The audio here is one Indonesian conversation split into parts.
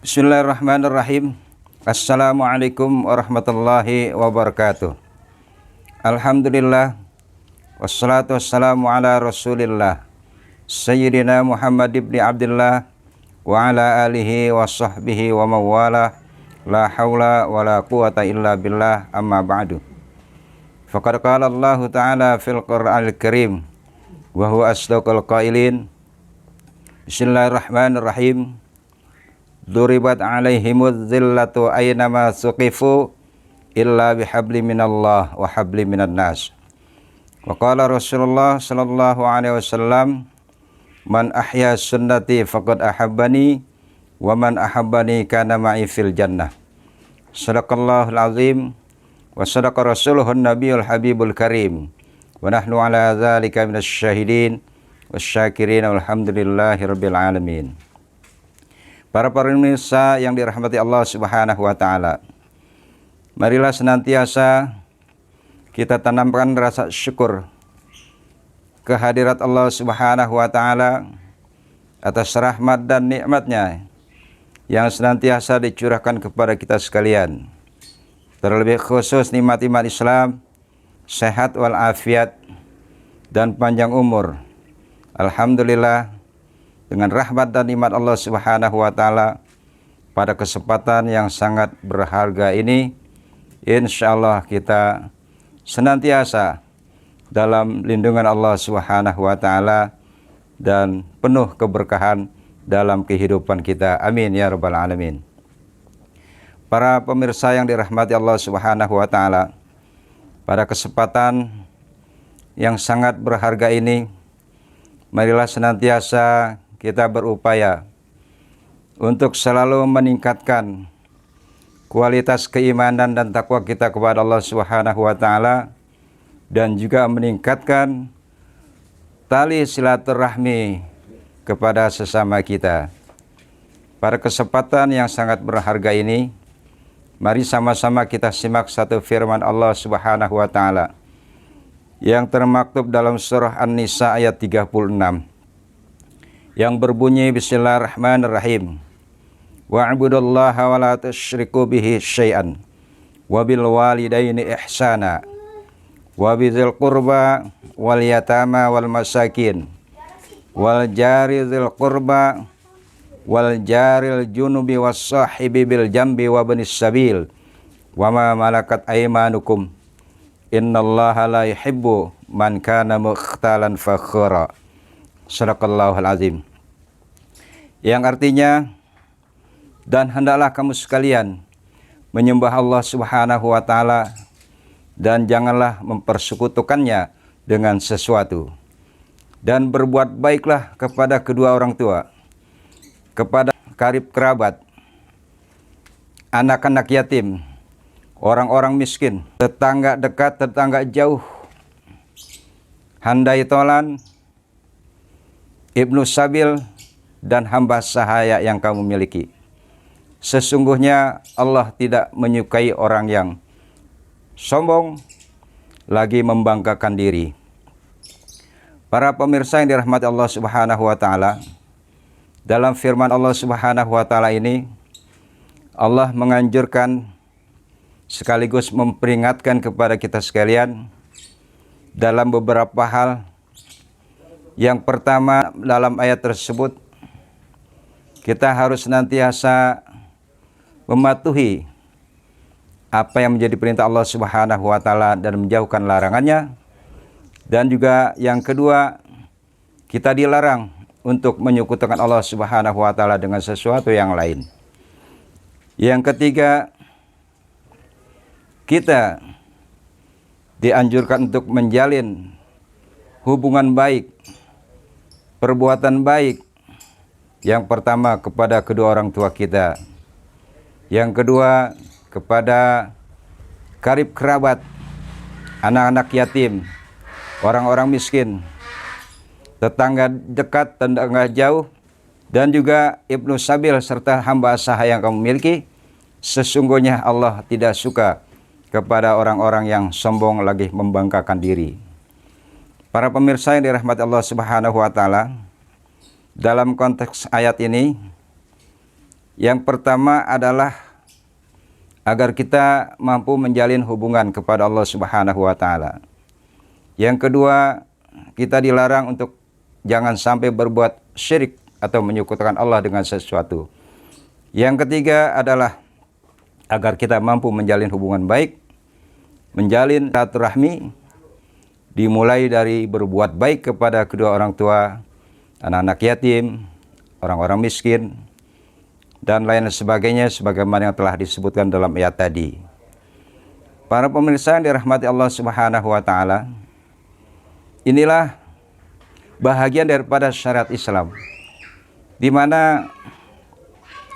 Bismillahirrahmanirrahim. Assalamualaikum warahmatullahi wabarakatuh. Alhamdulillah, wassalatu wassalamu ala rasulillah Sayyidina Muhammad ibn Abdullah wa ala alihi wa sahbihi wa mawala. La hawla wa la quwata illa billah, amma ba'du. Faqad qala Allah ta'ala fil Qur'anil Karim wa huwa asdaqul qailin. Bismillahirrahmanirrahim. Duribat alaihimuz zillatu aynama suqifu illa bihabli minallah wa habli minan nas. Wa qala Rasulullah sallallahu alaihi wasallam, man ahya sunnati faqad ahabbani wa man ahabbani kana ma'i fil jannah. Sadaqallahul azim wa sadaqa rasuluhun nabiyul habibul karim. Wa nahnu ala dzalika minasy syahidin wasyakirin walhamdulillahi rabbil alamin. Para pemirsa yang dirahmati Allah Subhanahu wa taala, marilah senantiasa kita tanamkan rasa syukur kehadirat Allah Subhanahu wa taala atas rahmat dan nikmatnya yang senantiasa dicurahkan kepada kita sekalian. Terlebih khusus nikmat iman Islam, sehat walafiat dan panjang umur. Alhamdulillah, dengan rahmat dan nikmat Allah Subhanahu wa taala, pada kesempatan yang sangat berharga ini, insya Allah kita senantiasa dalam lindungan Allah Subhanahu wa taala dan penuh keberkahan dalam kehidupan kita. Amin ya rabbal alamin. Para pemirsa yang dirahmati Allah Subhanahu wa taala, pada kesempatan yang sangat berharga ini, marilah senantiasa kita berupaya untuk selalu meningkatkan kualitas keimanan dan takwa kita kepada Allah Subhanahu wa taala, dan juga meningkatkan tali silaturahmi kepada sesama kita. Pada kesempatan yang sangat berharga ini, mari sama-sama kita simak satu firman Allah Subhanahu wa taala yang termaktub dalam surah An-Nisa ayat 36. Yang berbunyi bismillahirrahmanirrahim. Wa'budullaha wa la tusyriku bihi syai'an wa bil walidaini ihsana wa bizil qurba wal yatama wal masakin wal jari dzil qurba wal jaril junubi was sahibi bil jambi wa banis sabil wa ma malakat aymanukum innallaha la yuhibbu man kana mukhtalan fakhura. Sadaqallahul azim. Yang artinya, dan hendaklah kamu sekalian menyembah Allah Subhanahu wa taala dan janganlah mempersekutukannya dengan sesuatu, dan berbuat baiklah kepada kedua orang tua, kepada karib kerabat, anak-anak yatim, orang-orang miskin, tetangga dekat, tetangga jauh, handai tolan, ibnu sabil, dan hamba sahaya yang kamu miliki. Sesungguhnya Allah tidak menyukai orang yang sombong, lagi membanggakan diri. Para pemirsa yang dirahmati Allah Subhanahu wa taala, dalam firman Allah Subhanahu wa taala ini, Allah menganjurkan sekaligus memperingatkan kepada kita sekalian dalam beberapa hal. Yang pertama, dalam ayat tersebut kita harus senantiasa mematuhi apa yang menjadi perintah Allah Subhanahu wa taala dan menjauhkan larangannya. Dan juga yang kedua, kita dilarang untuk menyekutukan Allah Subhanahu wa taala dengan sesuatu yang lain. Yang ketiga, kita dianjurkan untuk menjalin hubungan baik, perbuatan baik. Yang pertama kepada kedua orang tua kita, yang kedua kepada karib kerabat, anak-anak yatim, orang-orang miskin, tetangga dekat, tetangga jauh, dan juga Ibnu Sabil serta hamba sahaya yang kamu miliki, sesungguhnya Allah tidak suka kepada orang-orang yang sombong lagi membanggakan diri. Para pemirsa yang dirahmati Allah Subhanahu wa taala, dalam konteks ayat ini yang pertama adalah agar kita mampu menjalin hubungan kepada Allah Subhanahu wa taala. Yang kedua, kita dilarang untuk jangan sampai berbuat syirik atau menyekutukan Allah dengan sesuatu. Yang ketiga adalah agar kita mampu menjalin hubungan baik, menjalin silaturahmi, dimulai dari berbuat baik kepada kedua orang tua, anak-anak yatim, orang-orang miskin, dan lain sebagainya sebagaimana yang telah disebutkan dalam ayat tadi. Para pemirsa yang dirahmati Allah Subhanahu wa taala, inilah bahagian daripada syariat Islam, di mana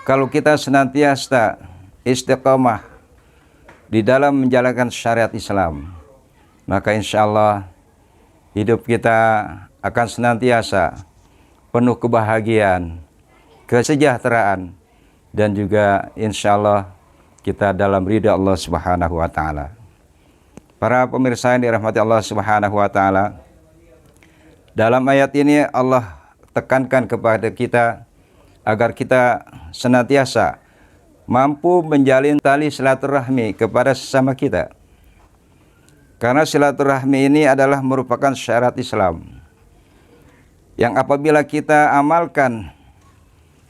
kalau kita senantiasa istiqamah di dalam menjalankan syariat Islam, maka insya Allah hidup kita akan senantiasa penuh kebahagiaan, kesejahteraan, dan juga insya Allah kita dalam ridha Allah Subhanahu wa taala. Para pemirsa yang dirahmati Allah Subhanahu wa taala, dalam ayat ini Allah tekankan kepada kita agar kita senantiasa mampu menjalin tali silaturahmi kepada sesama kita. Karena silaturahmi ini adalah merupakan syarat Islam yang apabila kita amalkan,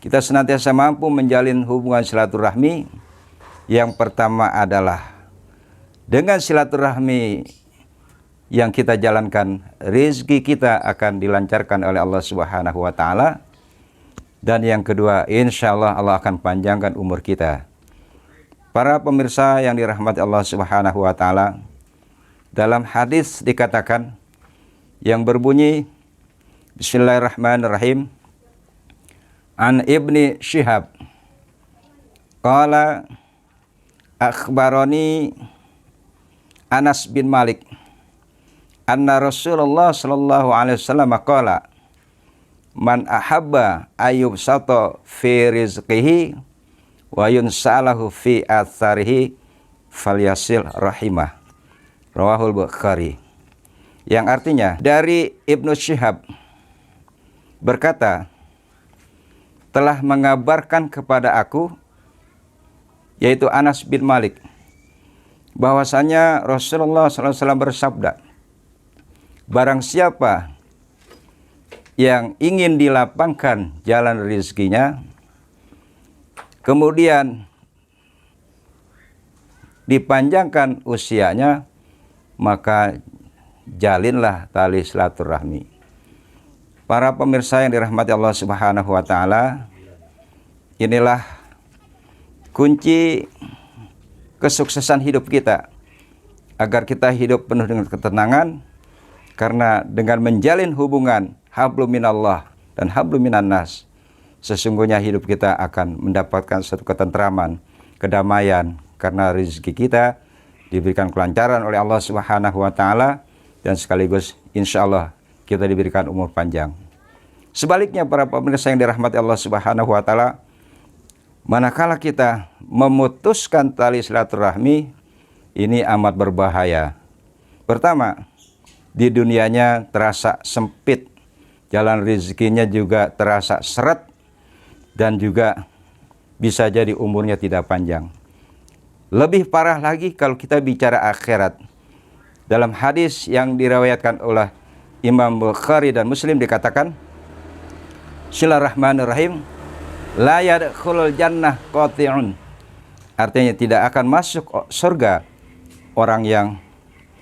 kita senantiasa mampu menjalin hubungan silaturahmi. Yang pertama adalah dengan silaturahmi yang kita jalankan, rezeki kita akan dilancarkan oleh Allah Subhanahu wa taala. Dan yang kedua, insya Allah Allah akan panjangkan umur kita. Para pemirsa yang dirahmati Allah Subhanahu wa taala, dalam hadis dikatakan yang berbunyi Bismillahirrahmanirrahim, an Ibni Syihab qala akhbarani Anas bin Malik anna Rasulullah sallallahu alaihi wasallam qala man ahabba ayyub sato fi rizqihi wa yunsalahu fi atharihi falyasil rahimah, rawahul Bukhari. Yang artinya dari Ibnu Syihab berkata, telah mengabarkan kepada aku, yaitu Anas bin Malik, bahwasanya Rasulullah SAW bersabda, barang siapa yang ingin dilapangkan jalan rezekinya, kemudian dipanjangkan usianya, maka jalinlah tali silaturahmi. Para pemirsa yang dirahmati Allah Subhanahu wa taala, inilah kunci kesuksesan hidup kita, agar kita hidup penuh dengan ketenangan. Karena dengan menjalin hubungan hablum minallah dan hablum minan nas, sesungguhnya hidup kita akan mendapatkan suatu ketentraman, kedamaian, karena rezeki kita diberikan kelancaran oleh Allah Subhanahu wa taala, dan sekaligus insya Allah kita diberikan umur panjang. Sebaliknya para pemirsa yang dirahmati Allah Subhanahu wa taala, manakala kita memutuskan tali silaturahmi, ini amat berbahaya. Pertama, di dunianya terasa sempit, jalan rezekinya juga terasa seret, dan juga bisa jadi umurnya tidak panjang. Lebih parah lagi kalau kita bicara akhirat. Dalam hadis yang diriwayatkan oleh Imam Bukhari dan Muslim dikatakan, Bismillahirrahmanirrahim, la yadkhulul jannah qati'un. Artinya tidak akan masuk surga orang yang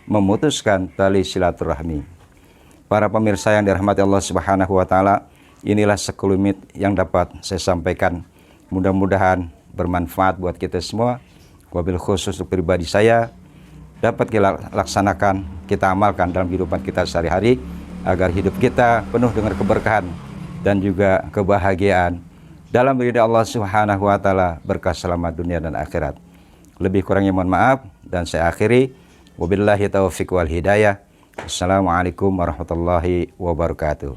memutuskan tali silaturahmi. Para pemirsa yang dirahmati Allah Subhanahu wa taala, inilah sekelumit yang dapat saya sampaikan. Mudah-mudahan bermanfaat buat kita semua. Wabil khusus untuk pribadi saya, dapat kita laksanakan, kita amalkan dalam kehidupan kita sehari-hari, agar hidup kita penuh dengan keberkahan dan juga kebahagiaan dalam ridha Allah Subhanahu wa taala, berkah selamat dunia dan akhirat. Lebih kurangnya mohon maaf, dan saya akhiri. Wabillahi taufiq wal hidayah. Assalamualaikum warahmatullahi wabarakatuh.